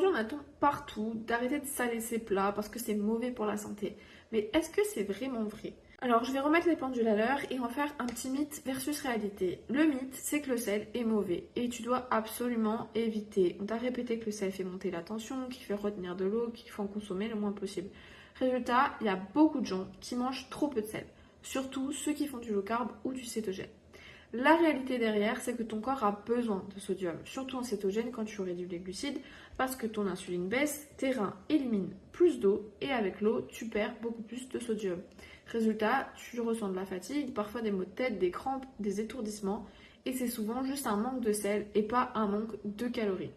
Aujourd'hui, on attend partout d'arrêter de saler ses plats parce que c'est mauvais pour la santé. Mais est-ce que c'est vraiment vrai? Alors, je vais remettre les pendules à l'heure et on va faire un petit mythe versus réalité. Le mythe, c'est que le sel est mauvais et tu dois absolument éviter. On t'a répété que le sel fait monter la tension, qu'il fait retenir de l'eau, qu'il faut en consommer le moins possible. Résultat, il y a beaucoup de gens qui mangent trop peu de sel, surtout ceux qui font du low carb ou du cétogène. La réalité derrière, c'est que ton corps a besoin de sodium, surtout en cétogène quand tu réduis les glucides, parce que ton insuline baisse, tes reins éliminent plus d'eau et avec l'eau, tu perds beaucoup plus de sodium. Résultat, tu ressens de la fatigue, parfois des maux de tête, des crampes, des étourdissements, et c'est souvent juste un manque de sel et pas un manque de calories.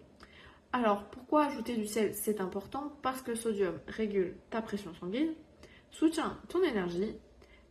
Alors, pourquoi ajouter du sel? C'est important parce que le sodium régule ta pression sanguine, soutient ton énergie,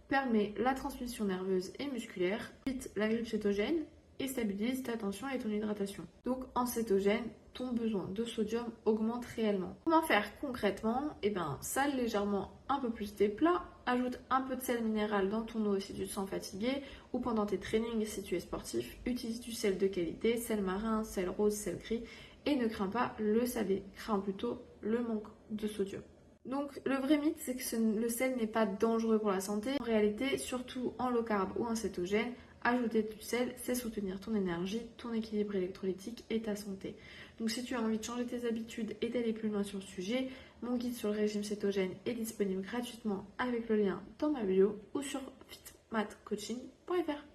permet la transmission nerveuse et musculaire, évite la grippe cétogène et stabilise ta tension et ton hydratation. Donc en cétogène, ton besoin de sodium augmente réellement. Comment faire concrètement? Sale légèrement un peu plus tes plats, ajoute un peu de sel minéral dans ton eau si tu te sens fatigué ou pendant tes trainings si tu es sportif, utilise du sel de qualité, sel marin, sel rose, sel gris et ne crains pas le salé, crains plutôt le manque de sodium. Donc le vrai mythe, c'est que le sel n'est pas dangereux pour la santé. En réalité, surtout en low carb ou en cétogène, ajouter du sel, c'est soutenir ton énergie, ton équilibre électrolytique et ta santé. Donc si tu as envie de changer tes habitudes et d'aller plus loin sur le sujet, mon guide sur le régime cétogène est disponible gratuitement avec le lien dans ma bio ou sur fitmatcoaching.fr.